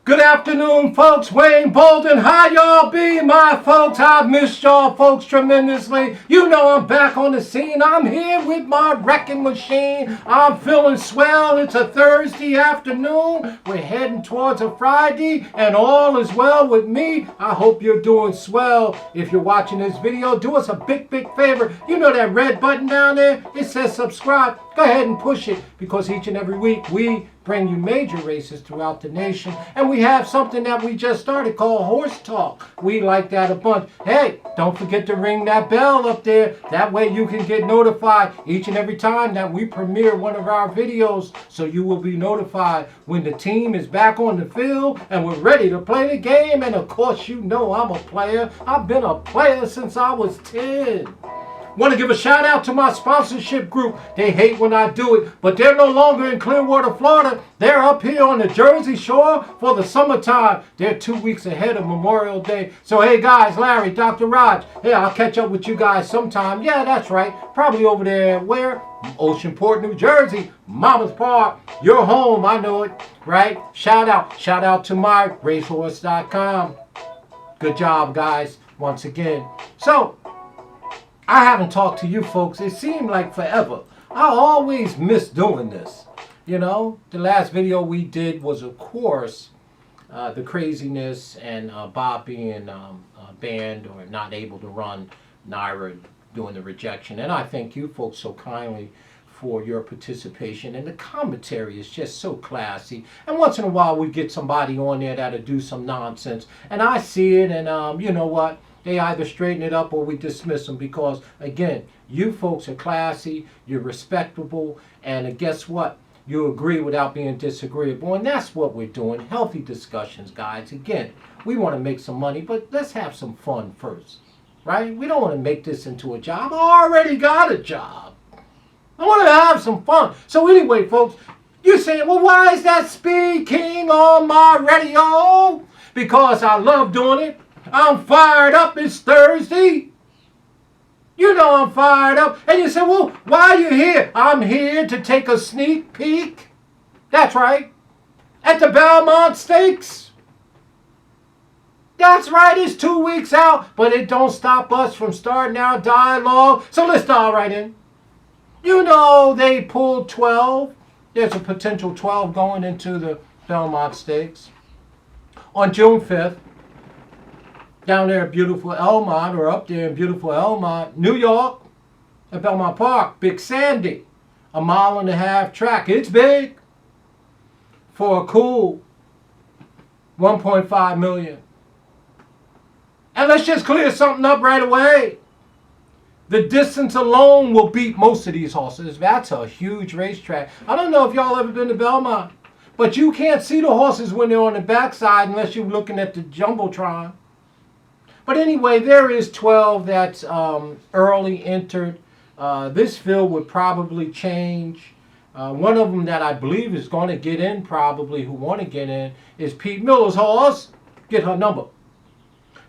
Good afternoon, folks. Wayne Bolden. How y'all be, my folks? I've missed y'all folks tremendously. You know I'm back on the scene. I'm here with my wrecking machine. I'm feeling swell. It's a Thursday afternoon. We're heading towards a Friday, and all is well with me. I hope you're doing swell. If you're watching this video, do us a big favor. You know that red button down there? It says subscribe. Go ahead and push it, because each and every week we bring you major races throughout the nation, and we have something that we just started called Horse Talk. We like that a bunch. Hey, don't forget to ring that bell up there. That way you can get notified each and every time that we premiere one of our videos, so you will be notified when the team is back on the field and we're ready to play the game. And of course, you know I'm a player. I've been a player since I was 10. Want to give a shout out to my sponsorship group. They hate when I do it, but they're no longer in Clearwater, Florida. They're up here on the Jersey Shore for the summertime. They're 2 weeks ahead of Memorial Day. So hey guys, Larry, Dr. Raj, hey, I'll catch up with you guys sometime. Yeah, that's right. Probably over there, where? Oceanport, New Jersey, Mama's Park, your home, I know it, right? Shout out to my racehorse.com. Good job, guys, once again. So, I haven't talked to you folks. It seemed like forever. I always miss doing this. You know, the last video we did was, of course, the craziness and Bob being banned or not able to run, Naira doing the rejection. And I thank you folks so kindly for your participation. And the commentary is just so classy. And once in a while we get somebody on there that'll do some nonsense. And I see it, and you know what? They either straighten it up or we dismiss them, because, again, you folks are classy, you're respectable, and guess what? You agree without being disagreeable, and that's what we're doing. Healthy discussions, guys. Again, we want to make some money, but let's have some fun first, right? We don't want to make this into a job. I already got a job. I want to have some fun. So anyway, folks, you're saying, well, why is that Speed King on my radio? Because I love doing it. I'm fired up. It's Thursday. You know I'm fired up. And you say, well, why are you here? I'm here to take a sneak peek. That's right. At the Belmont Stakes. That's right. It's 2 weeks out. But it don't stop us from starting our dialogue. So let's dive right in. You know they pulled 12. There's a potential 12 going into the Belmont Stakes on June 5th. Down there at beautiful Elmont, or up there in beautiful Elmont, New York, at Belmont Park, Big Sandy, 1.5 mile track. It's big for a cool 1.5 million. And let's just clear something up right away. The distance alone will beat most of these horses. That's a huge racetrack. I don't know if y'all ever been to Belmont, but you can't see the horses when they're on the backside unless you're looking at the Jumbotron. But anyway, there is 12 that's early entered. This field would probably change. One of them that I believe is going to get in, probably, who want to get in, is Pete Miller's horse. Get her number.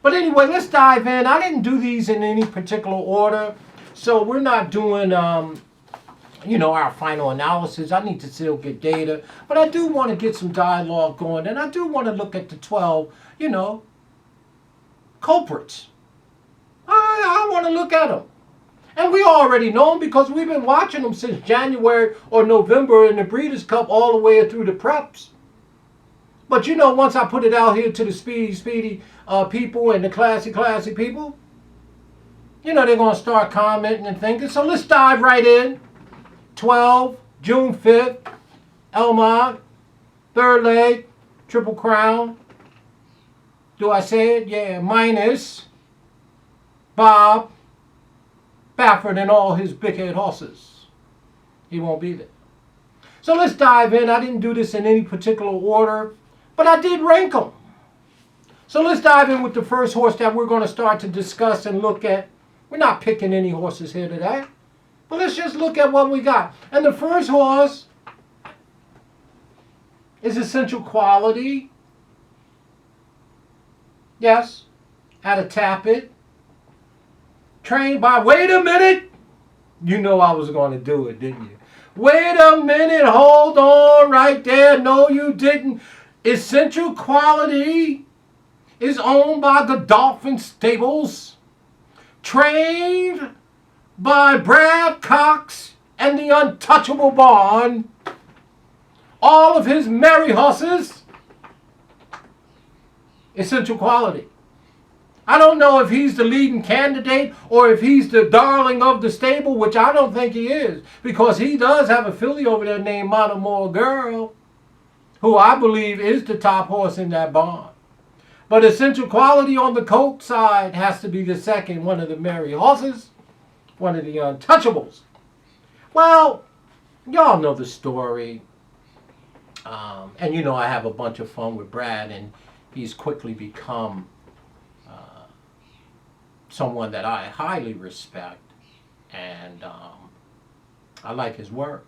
But anyway, let's dive in. I didn't do these in any particular order, so we're not doing, you know, our final analysis. I need to still get data. But I do want to get some dialogue going, and I do want to look at the 12, you know, culprits. I want to look at them. And we already know them because we've been watching them since January or November in the Breeders' Cup all the way through the preps. But you know, once I put it out here to the speedy people and the classy people, you know, they're going to start commenting and thinking. So let's dive right in. 12, June 5th, Elmont, third leg, Triple Crown. Do I say it? Yeah, minus Bob Baffert and all his big head horses. He won't be there. So let's dive in. I didn't do this in any particular order, but I did rank them. So let's dive in with the first horse that we're going to start to discuss and look at. We're not picking any horses here today, but let's just look at what we got. And the first horse is Essential Quality. Yes, at a Tapit. Trained by, wait a minute. You know I was going to do it, didn't you? Wait a minute, hold on right there. No, you didn't. Essential Quality is owned by the Dolphin Stables, trained by Brad Cox and the Untouchable Barn. All of his merry horses, Essential Quality. I don't know if he's the leading candidate or if he's the darling of the stable, which I don't think he is, because he does have a filly over there named Monomoore Girl, who I believe is the top horse in that barn. But Essential Quality on the colt side has to be the second, one of the merry horses, one of the untouchables. Well, y'all know the story. And you know I have a bunch of fun with Brad, and he's quickly become someone that I highly respect, and I like his work.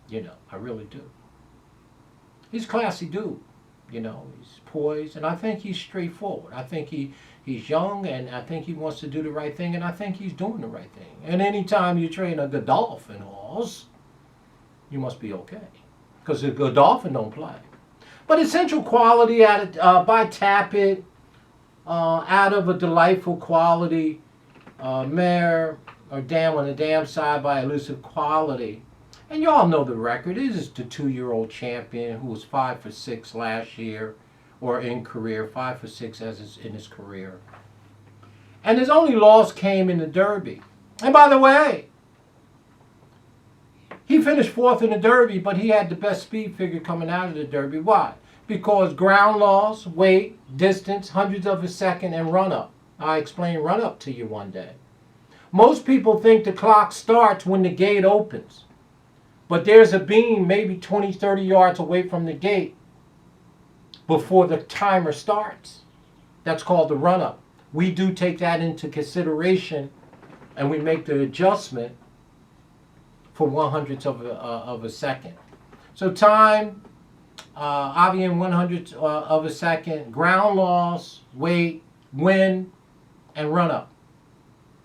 You know, I really do. He's a classy dude. You know, he's poised, and I think he's straightforward. I think he's young, and I think he wants to do the right thing, and I think he's doing the right thing. And anytime you train a Godolphin horse, you must be okay, because the Godolphin don't play. But Essential Quality added by Tappet, out of a Delightful Quality mare, or Dam on the Dam side by Elusive Quality. And y'all know the record. This is the 2-year-old champion who was 5 for 6 last year, or in career, 5 for 6 in his career. And his only loss came in the Derby. And by the way, he finished 4th in the Derby, but he had the best speed figure coming out of the Derby. Why? Because ground loss, weight, distance, hundredths of a second, and run-up. I explained run-up to you one day. Most people think the clock starts when the gate opens. But there's a beam maybe 20, 30 yards away from the gate before the timer starts. That's called the run-up. We do take that into consideration, and we make the adjustment for 100ths of a second. So time, obviously 100ths of a second, ground loss, weight, wind, and run-up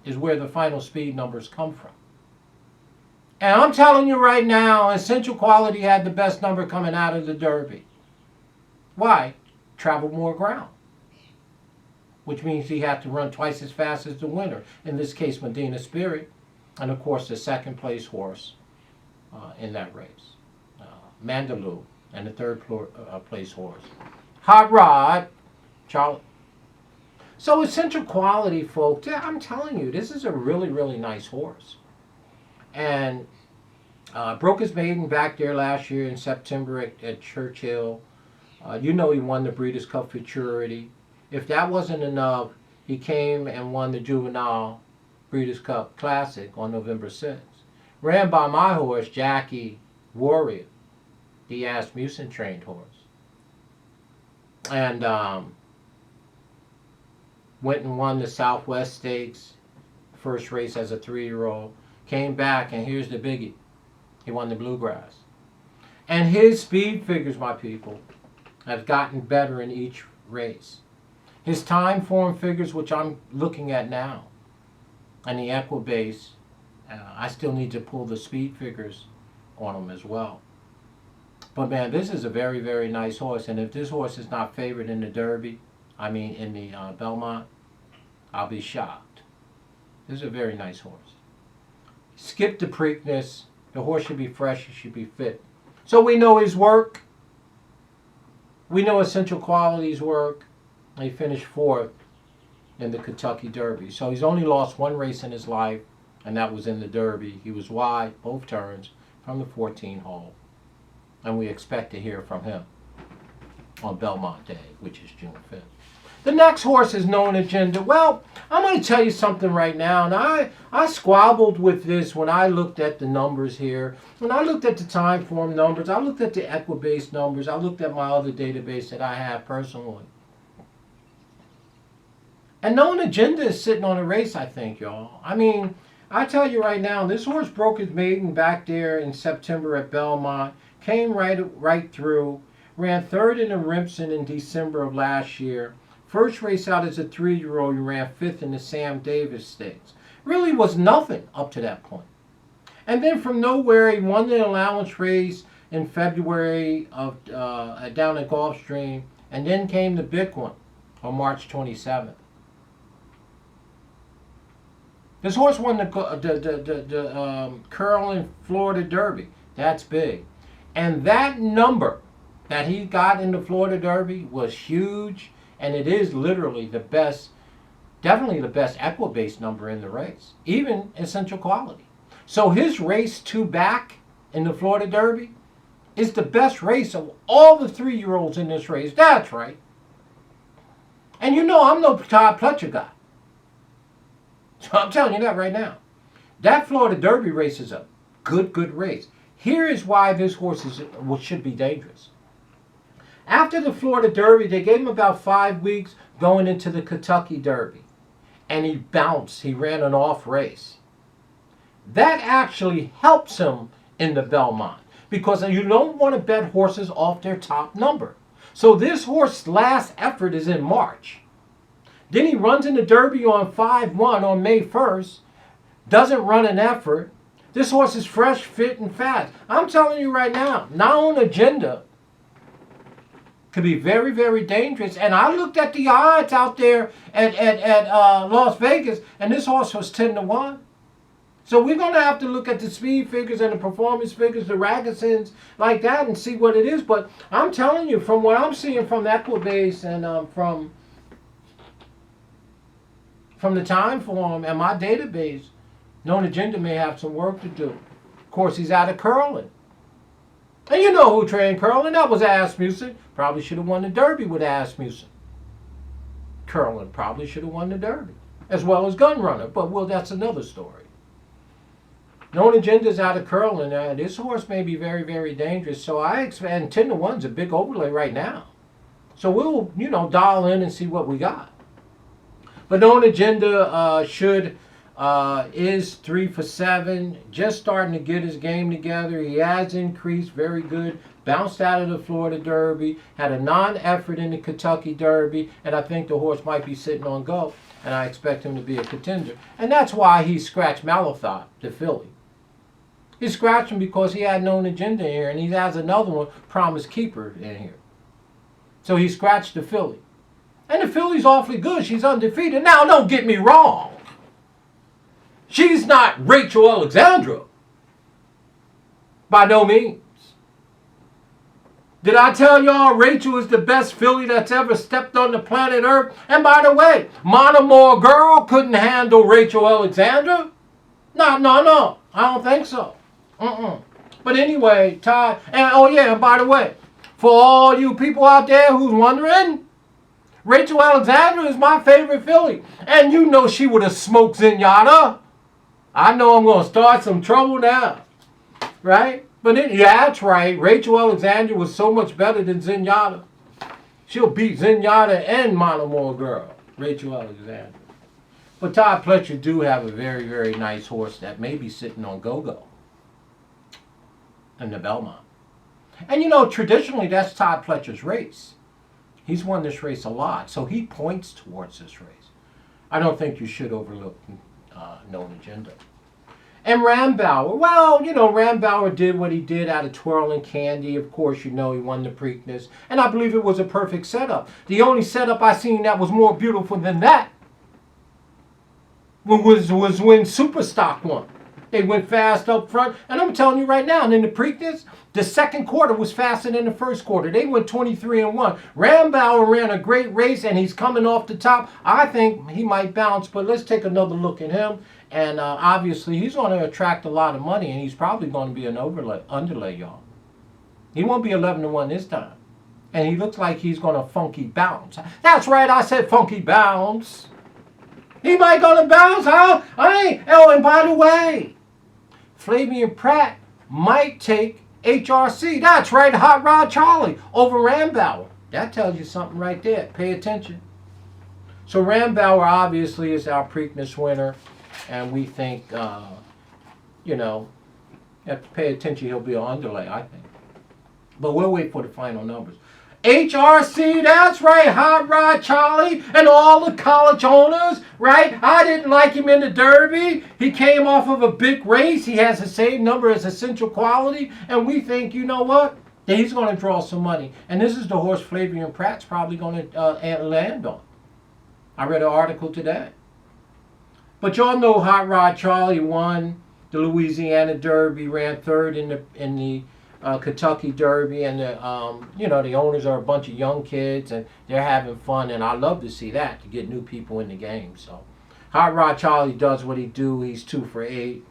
is where the final speed numbers come from. And I'm telling you right now, Essential Quality had the best number coming out of the Derby. Why? Traveled more ground, which means he had to run twice as fast as the winner, in this case Medina Spirit, and of course the second place horse in that race, Mandaloo, and the third place horse, Hot Rod, Charlie. So Essential Quality, folks, yeah, I'm telling you, this is a really, really nice horse. And broke his maiden back there last year in September at Churchill. You know he won the Breeders' Cup Futurity. If that wasn't enough, he came and won the Juvenile Breeders' Cup Classic on November 6th. Ran by my horse, Jackie Warrior, the Asmussen trained horse. And went and won the Southwest Stakes, first race as a 3-year-old. Came back, and here's the biggie. He won the Bluegrass. And his speed figures, my people, have gotten better in each race. His time form figures, which I'm looking at now, and the Equibase, I still need to pull the speed figures on him as well. But man, this is a very, very nice horse. And if this horse is not favored in the Derby, I mean in the Belmont, I'll be shocked. This is a very nice horse. Skip the Preakness. The horse should be fresh. He should be fit. So we know his work. We know Essential Quality's work. He finished 4th in the Kentucky Derby. So he's only lost 1 race in his life, and that was in the Derby. He was wide both turns from the 14 hole. And we expect to hear from him on Belmont Day, which is June 5th. The next horse is Known Agenda. Well, I'm going to tell you something right now. And I squabbled with this when I looked at the numbers here. When I looked at the time form numbers, I looked at the Equibase numbers, I looked at my other database that I have personally. And Known Agenda is sitting on a race, I think, y'all. I mean, I tell you right now, this horse broke his maiden back there in September at Belmont, came right through, ran 3rd in the Rimpson in December of last year. First race out as a 3-year-old, he ran 5th in the Sam Davis Stakes. Really was nothing up to that point. And then from nowhere, he won the allowance race, in February of down at Gulfstream, and then came the big one on March 27th. This horse won the Curling Florida Derby. That's big. And that number that he got in the Florida Derby was huge, and it is literally the best, definitely the best equibase number in the race, even essential quality. So his race 2 back in the Florida Derby is the best race of all the 3-year-olds in this race. That's right. And you know I'm no Todd Pletcher guy. So I'm telling you that right now. That Florida Derby race is a good race. Here is why this horse should be dangerous. After the Florida Derby, they gave him about 5 weeks going into the Kentucky Derby. And he bounced. He ran an off race. That actually helps him in the Belmont, because you don't want to bet horses off their top number. So this horse's last effort is in March. Then he runs in the Derby on 5-1 on May 1st, doesn't run an effort. This horse is fresh, fit, and fast. I'm telling you right now, Known Agenda could be very, very dangerous. And I looked at the odds out there at Las Vegas, and this horse was 10-1. So we're going to have to look at the speed figures and the performance figures, the Ragusins, like that, and see what it is. But I'm telling you, from what I'm seeing from the Equibase and from the time form and my database, Known Agenda may have some work to do. Of course, he's out of Curling. And you know who trained Curling? That was Asmussen. Probably should have won the Derby with Asmussen. Curling probably should have won the Derby, as well as Gunrunner. But, well, that's another story. Known Agenda's out of Curling. This horse may be very, very dangerous. So I expect, and 10-1's a big overlay right now. So we'll, dial in and see what we got. But Known Agenda is 3 for 7, just starting to get his game together. He has increased, very good. Bounced out of the Florida Derby, had a non-effort in the Kentucky Derby, and I think the horse might be sitting on go, and I expect him to be a contender. And that's why he scratched Malathop, the filly. He scratched him because he had Known Agenda in here, and he has another one, Promise Keeper, in here. So he scratched the filly. And the filly's awfully good. She's undefeated. Now, don't get me wrong. She's not Rachel Alexandra. By no means. Did I tell y'all Rachel is the best filly that's ever stepped on the planet Earth? And by the way, Monomoore Girl couldn't handle Rachel Alexandra? No. I don't think so. But anyway, Todd, and by the way, for all you people out there who's wondering, Rachel Alexandra is my favorite filly. And you know she would have smoked Zenyatta. I know I'm going to start some trouble now. Right? But that's right. Rachel Alexandra was so much better than Zenyatta. She'll beat Zenyatta and Monomoore Girl, Rachel Alexandra. But Todd Pletcher do have a very, very nice horse that may be sitting on go-go in the Belmont. And traditionally that's Todd Pletcher's race. He's won this race a lot, so he points towards this race. I don't think you should overlook Known Agenda. And Rambauer, well, Rambauer did what he did out of Twirling Candy. Of course, he won the Preakness. And I believe it was a perfect setup. The only setup I seen that was more beautiful than that was when Superstock won. They went fast up front. And I'm telling you right now, and in the Preakness, the second quarter was faster than the first quarter. They went 23-1. Rambauer ran a great race, and he's coming off the top. I think he might bounce, but let's take another look at him. And obviously, he's going to attract a lot of money, and he's probably going to be an underlay, y'all. He won't be 11-1 this time. And he looks like he's going to funky bounce. That's right, I said funky bounce. He might going to bounce, huh? And by the way, Flavian Pratt might take HRC. That's right, Hot Rod Charlie over Rambauer. That tells you something right there. Pay attention. So Rambauer obviously is our Preakness winner. And we think, you have to pay attention. He'll be an underlay, I think. But we'll wait for the final numbers. HRC, that's right, Hot Rod Charlie, and all the college owners, right? I didn't like him in the Derby. He came off of a big race. He has the same number as Essential Quality, and we think, you know what? That he's going to draw some money. And this is the horse Flavian Pratt's probably going to land on. I read an article today. But y'all know Hot Rod Charlie won the Louisiana Derby, ran third in the Kentucky Derby, and the owners are a bunch of young kids and they're having fun, and I love to see that, to get new people in the game. So Hot Rod Charlie does what he do. He's 2 for 8,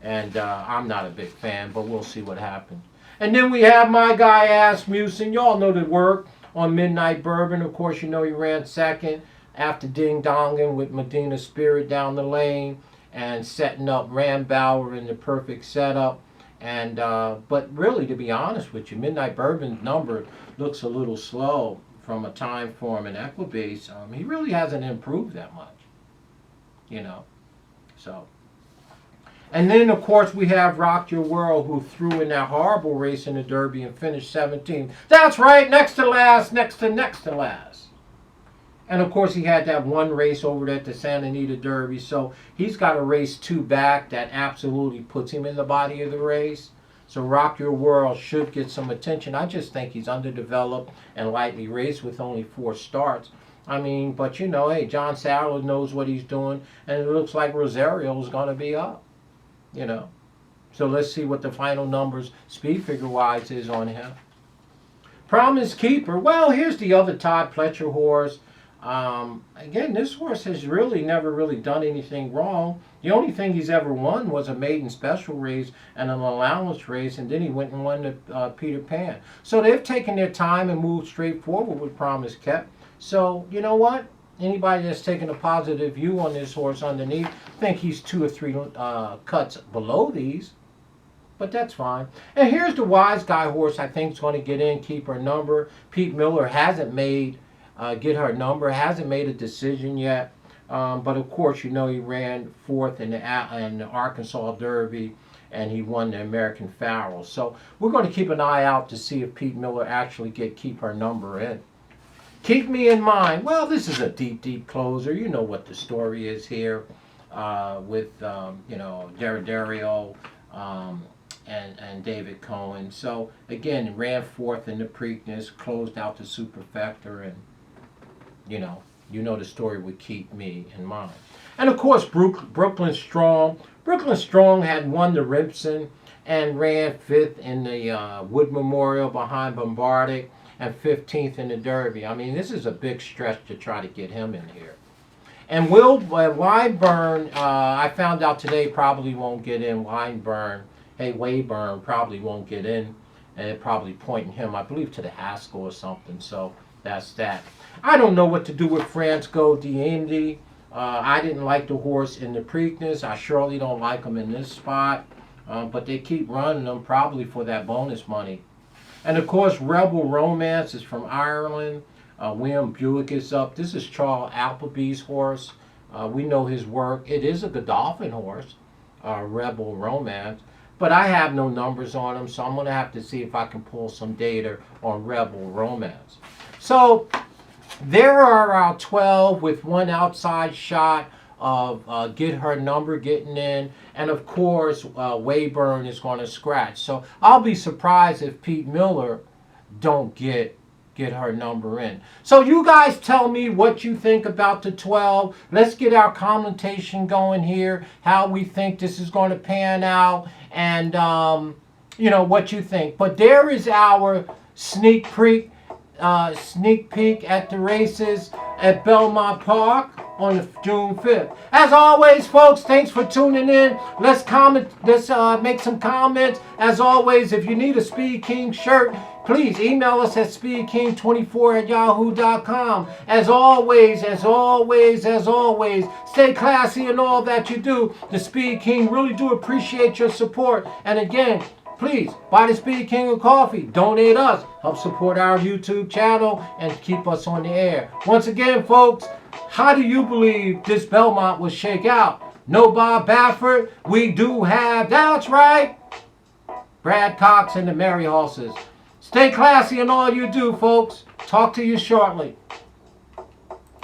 and I'm not a big fan, but we'll see what happens. And then we have my guy Asmussen. Y'all know the work on Midnight Bourbon. Of course, you know he ran second after ding donging with Medina Spirit down the lane and setting up Rambauer in the perfect setup. And but really, to be honest with you, Midnight Bourbon's number looks a little slow from a time form and Equibase. He really hasn't improved that much, So, and then of course we have Rock Your World, who threw in that horrible race in the Derby and finished 17th. That's right, next to last, next to last. And of course he had that one race over at the Santa Anita Derby, so he's got a race 2 back that absolutely puts him in the body of the race. So Rock Your World should get some attention. I just think he's underdeveloped and lightly raced with only 4 starts. But hey, John Sadler knows what he's doing, and it looks like Rosario's going to be up, So let's see what the final numbers, speed figure-wise, is on him. Promise Keeper. Well, here's the other Todd Pletcher horse. Again, this horse has never really done anything wrong. The only thing he's ever won was a maiden special race and an allowance race, and then he went and won the Peter Pan. So they've taken their time and moved straight forward with Promise Kept. So, you know what? Anybody that's taking a positive view on this horse underneath, think he's 2 or 3 cuts below these. But that's fine. And here's the Wise Guy horse I think is going to get in, keep her number. Pete Miller hasn't made get her number, hasn't made a decision yet. But of course, he ran 4th in the Arkansas Derby, and he won the American Farrell. So we're going to keep an eye out to see if Pete Miller actually keep her number in. Keep Me in Mind. Well, this is a deep closer. You know what the story is here with Deridario and David Cohen. So again, ran 4th in the Preakness, closed out the Superfecta, and you know the story would Keep Me in Mind. And of course, Brooklyn Strong. Brooklyn Strong had won the Rimpson and ran 5th in the Wood Memorial behind Bombardic and 15th in the Derby. This is a big stretch to try to get him in here. And Weinburn, I found out today, probably won't get in. Wayburn probably won't get in, and they're probably pointing him, I believe, to the Haskell or something. So that's that. I don't know what to do with Francisco D'Indy. I didn't like the horse in the Preakness. I surely don't like him in this spot. But they keep running them probably for that bonus money. And of course, Rebel Romance is from Ireland. William Buick is up. This is Charles Appleby's horse. We know his work. It is a Godolphin horse, Rebel Romance. But I have no numbers on him, so I'm going to have to see if I can pull some data on Rebel Romance. So there are our 12 with one outside shot of Get Her Number getting in. And of course, Wayburn is going to scratch. So I'll be surprised if Pete Miller don't get her number in. So you guys tell me what you think about the 12. Let's get our commentation going here, how we think this is going to pan out, and what you think. But there is our sneak peek at the races at Belmont Park on June 5th. As always, folks, thanks for tuning in. Let's make some comments. As always, if you need a Speed King shirt, please email us at speedking24@yahoo.com. As always, stay classy in all that you do. The Speed King really do appreciate your support. And again, please buy the Speed King a coffee. Donate us. Help support our YouTube channel and keep us on the air. Once again, folks, how do you believe this Belmont will shake out? No Bob Baffert. We do have, that's right, Brad Cox and the Merry Horses. Stay classy in all you do, folks. Talk to you shortly.